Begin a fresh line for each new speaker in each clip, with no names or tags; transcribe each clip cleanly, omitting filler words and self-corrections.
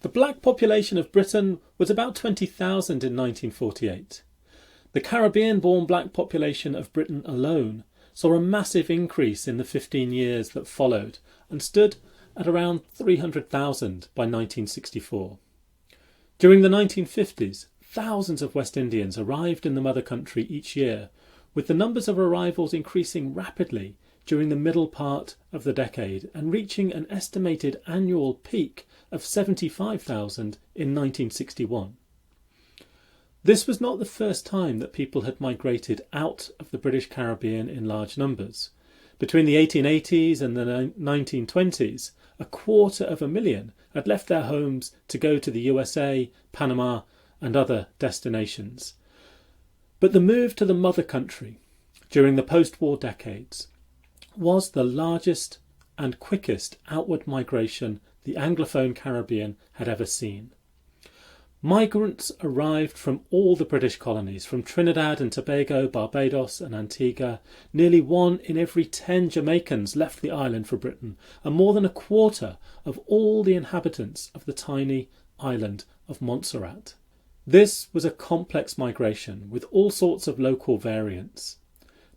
The black population of Britain was about 20,000 in 1948. The Caribbean-born black population of Britain alone saw a massive increase in the 15 years that followed and stood at around 300,000 by 1964. During the 1950s, thousands of West Indians arrived in the mother country each year, with the numbers of arrivals increasing rapidly during the middle part of the decade and reaching an estimated annual peak of 75,000 in 1961. This was not the first time that people had migrated out of the British Caribbean in large numbers. Between the 1880s and the 1920s, 250,000 had left their homes to go to the USA, Panama, and other destinations. But the move to the mother country during the post-war decades was the largest and quickest outward migration the Anglophone Caribbean had ever seen. Migrants arrived from all the British colonies, from Trinidad and Tobago, Barbados and Antigua. Nearly 1 in every 10 Jamaicans left the island for Britain, and more than a quarter of all the inhabitants of the tiny island of Montserrat. This was a complex migration with all sorts of local variants.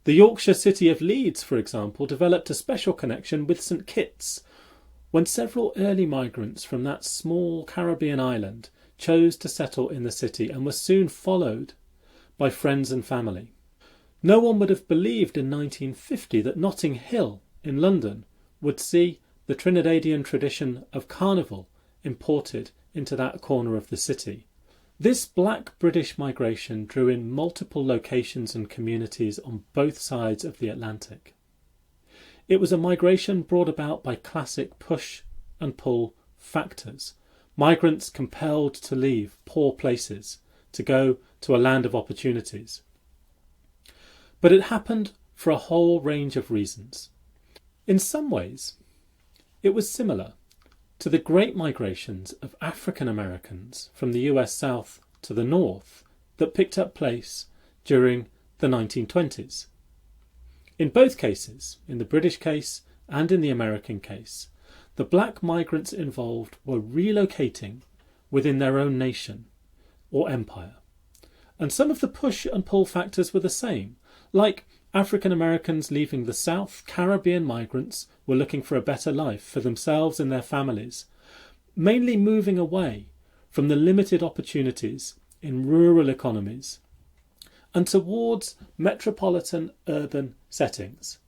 The Yorkshire city of Leeds, for example, developed a special connection with St Kitts, when several early migrants from that small Caribbean island chose to settle in the city and were soon followed by friends and family. No one would have believed in 1950 that Notting Hill in London would see the Trinidadian tradition of carnival imported into that corner of the city. This black British migration drew in multiple locations and communities on both sides of the Atlantic. It was a migration brought about by classic push and pull factors. Migrants compelled to leave poor places to go to a land of opportunities. But it happened for a whole range of reasons. In some ways, it was similar to the great migrations of African Americans from the US South to the North that picked up place during the 1920s. In both cases, in the British case and in the American case, the black migrants involved were relocating within their own nation or empire. And some of the push and pull factors were the same. Like African Americans leaving the South, Caribbean migrants were looking for a better life for themselves and their families, mainly moving away from the limited opportunities in rural economies and towards metropolitan urban settings.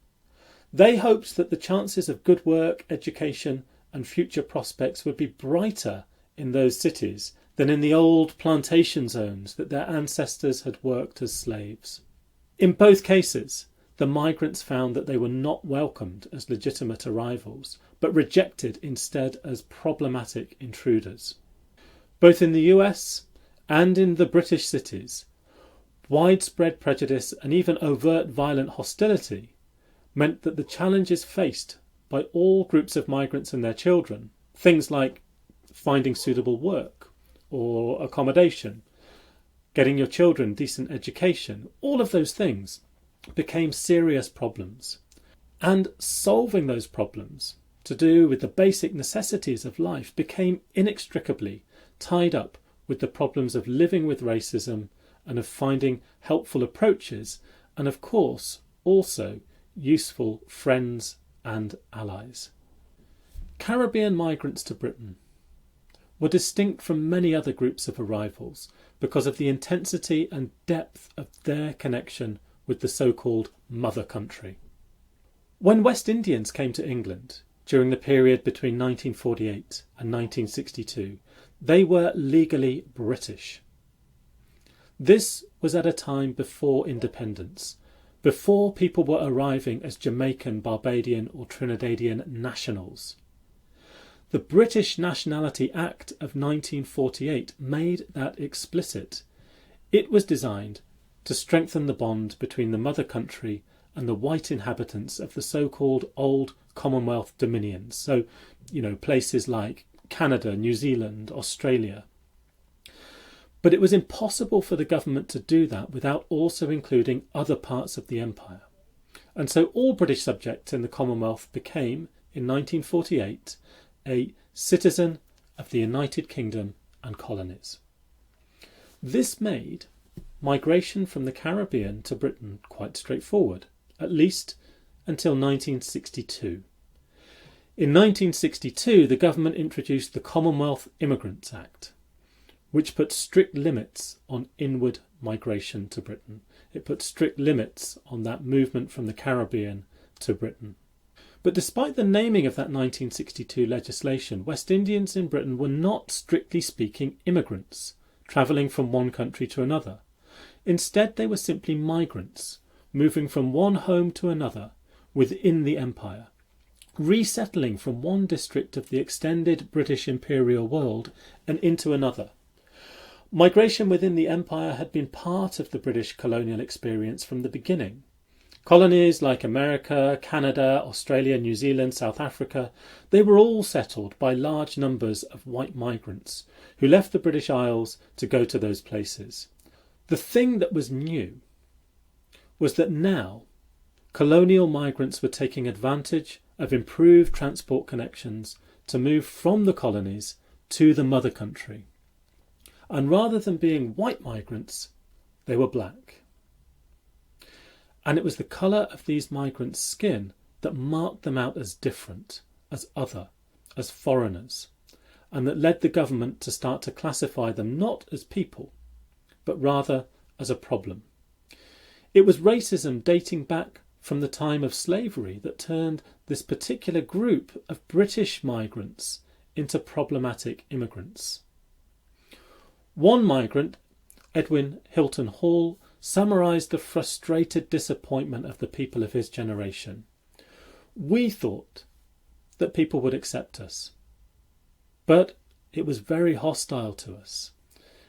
They hoped that the chances of good work, education and future prospects would be brighter in those cities than in the old plantation zones that their ancestors had worked as slaves. In both cases, the migrants found that they were not welcomed as legitimate arrivals, but rejected instead as problematic intruders. Both in the US and in the British cities, widespread prejudice and even overt violent hostility meant that the challenges faced by all groups of migrants and their children, things like finding suitable work or accommodation, getting your children decent education, all of those things became serious problems. And solving those problems to do with the basic necessities of life became inextricably tied up with the problems of living with racism and of finding helpful approaches and, of course, also useful friends and allies. Caribbean migrants to Britain were distinct from many other groups of arrivals because of the intensity and depth of their connection with the so-called mother country. When West Indians came to England during the period between 1948 and 1962, they were legally British. This was at a time before independence, before people were arriving as Jamaican, Barbadian or Trinidadian nationals. The British Nationality Act of 1948 made that explicit. It was designed to strengthen the bond between the mother country and the white inhabitants of the so-called old Commonwealth dominions. So, places like Canada, New Zealand, Australia. But it was impossible for the government to do that without also including other parts of the empire. And so all British subjects in the Commonwealth became, in 1948, a citizen of the United Kingdom and colonies. This made migration from the Caribbean to Britain quite straightforward, at least until 1962. In 1962, the government introduced the Commonwealth Immigrants Act, which put strict limits on inward migration to Britain. It put strict limits on that movement from the Caribbean to Britain. But despite the naming of that 1962 legislation, West Indians in Britain were not, strictly speaking, immigrants, travelling from one country to another. Instead, they were simply migrants, moving from one home to another within the empire, resettling from one district of the extended British imperial world and into another. Migration within the empire had been part of the British colonial experience from the beginning. Colonies like America, Canada, Australia, New Zealand, South Africa, they were all settled by large numbers of white migrants who left the British Isles to go to those places. The thing that was new was that now colonial migrants were taking advantage of improved transport connections to move from the colonies to the mother country. And rather than being white migrants, they were black. And it was the colour of these migrants' skin that marked them out as different, as other, as foreigners, and that led the government to start to classify them not as people, but rather as a problem. It was racism dating back from the time of slavery that turned this particular group of British migrants into problematic immigrants. One migrant, Edwin Hilton Hall, summarised the frustrated disappointment of the people of his generation. We thought that people would accept us, but it was very hostile to us.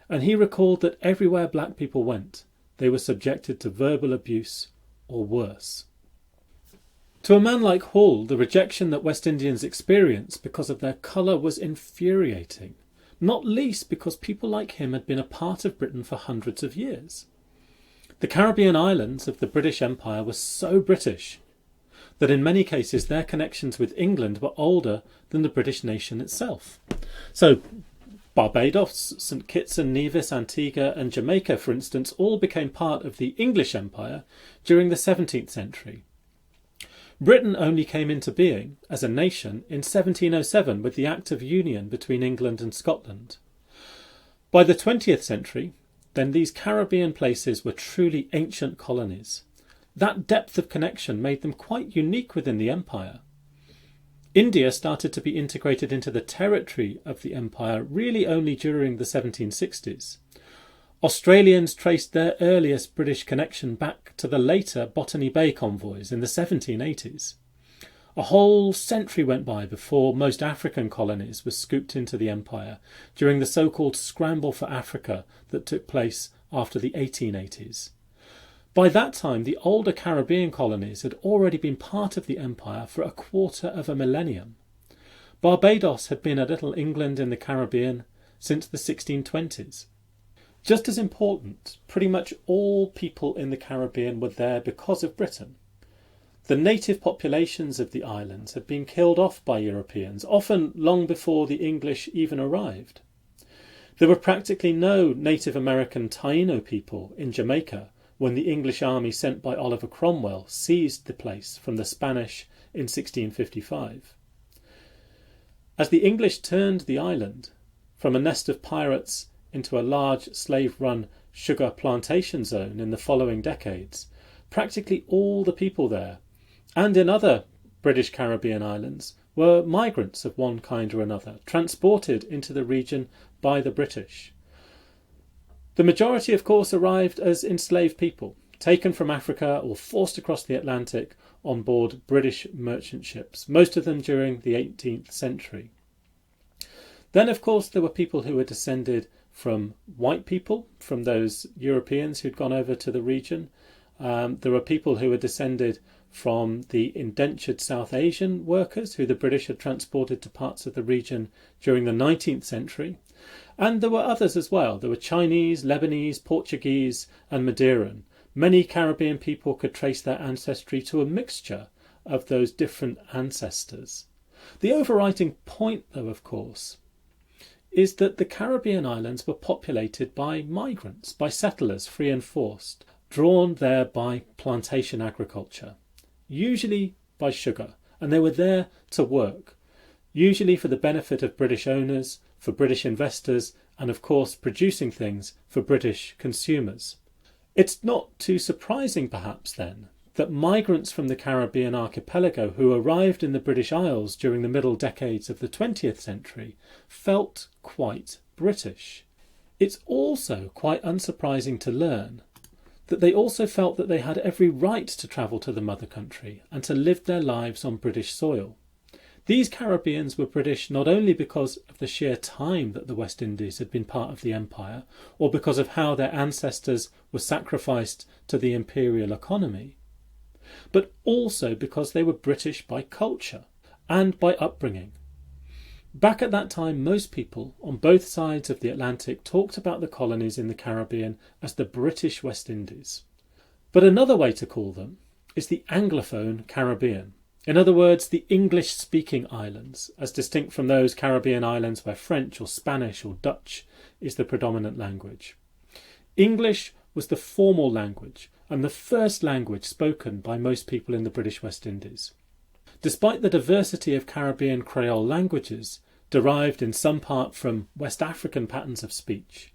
And he recalled that everywhere black people went, they were subjected to verbal abuse or worse. To a man like Hall, the rejection that West Indians experienced because of their colour was infuriating, not least because people like him had been a part of Britain for hundreds of years. The Caribbean islands of the British Empire were so British that in many cases their connections with England were older than the British nation itself. So Barbados, St Kitts and Nevis, Antigua and Jamaica, for instance, all became part of the English Empire during the 17th century. Britain only came into being as a nation in 1707 with the Act of Union between England and Scotland. By the 20th century, then these Caribbean places were truly ancient colonies. That depth of connection made them quite unique within the empire. India started to be integrated into the territory of the empire really only during the 1760s. Australians traced their earliest British connection back to the later Botany Bay convoys in the 1780s. A whole century went by before most African colonies were scooped into the empire during the so-called Scramble for Africa that took place after the 1880s. By that time, the older Caribbean colonies had already been part of the empire for a quarter of a millennium. Barbados had been a little England in the Caribbean since the 1620s. Just as important, pretty much all people in the Caribbean were there because of Britain. The native populations of the islands had been killed off by Europeans, often long before the English even arrived. There were practically no Native American Taino people in Jamaica when the English army sent by Oliver Cromwell seized the place from the Spanish in 1655. As the English turned the island from a nest of pirates into a large slave-run sugar plantation zone in the following decades, practically all the people there, and in other British Caribbean islands, were migrants of one kind or another, transported into the region by the British. The majority, of course, arrived as enslaved people, taken from Africa or forced across the Atlantic on board British merchant ships, most of them during the 18th century. Then, of course, there were people who were descended from white people, from those Europeans who'd gone over to the region. There were people who were descended from the indentured South Asian workers who the British had transported to parts of the region during the 19th century. And there were others as well. There were Chinese, Lebanese, Portuguese and Madeiran. Many Caribbean people could trace their ancestry to a mixture of those different ancestors. The overriding point, though, of course, is that the Caribbean islands were populated by migrants, by settlers, free and forced, drawn there by plantation agriculture, usually by sugar, and they were there to work, usually for the benefit of British owners, for British investors, and of course producing things for British consumers. It's not too surprising perhaps then that migrants from the Caribbean archipelago who arrived in the British Isles during the middle decades of the 20th century felt quite British. It's also quite unsurprising to learn that they also felt that they had every right to travel to the mother country and to live their lives on British soil. These Caribbeans were British not only because of the sheer time that the West Indies had been part of the empire, or because of how their ancestors were sacrificed to the imperial economy, but also because they were British by culture and by upbringing. Back at that time, most people on both sides of the Atlantic talked about the colonies in the Caribbean as the British West Indies. But another way to call them is the Anglophone Caribbean. In other words, the English-speaking islands, as distinct from those Caribbean islands where French or Spanish or Dutch is the predominant language. English was the formal language and the first language spoken by most people in the British West Indies. Despite the diversity of Caribbean Creole languages, derived in some part from West African patterns of speech,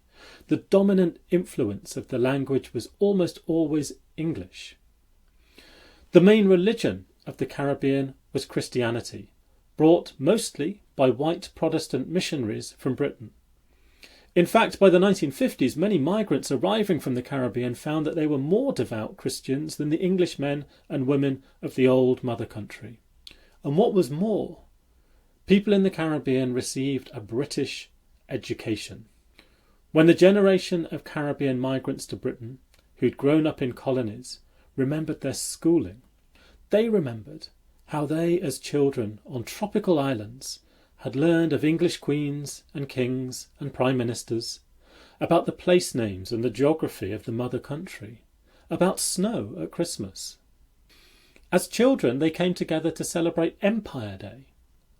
the dominant influence of the language was almost always English. The main religion of the Caribbean was Christianity, brought mostly by white Protestant missionaries from Britain. In fact, by the 1950s, many migrants arriving from the Caribbean found that they were more devout Christians than the Englishmen and women of the old mother country. And what was more, people in the Caribbean received a British education. When the generation of Caribbean migrants to Britain, who'd grown up in colonies, remembered their schooling, they remembered how they, as children on tropical islands, had learned of English queens and kings and prime ministers, about the place names and the geography of the mother country, about snow at Christmas. As children, they came together to celebrate Empire Day,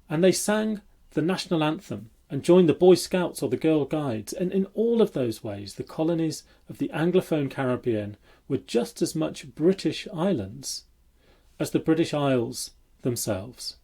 and they sang the national anthem and joined the Boy Scouts or the Girl Guides, and in all of those ways the colonies of the Anglophone Caribbean were just as much British islands as the British Isles themselves.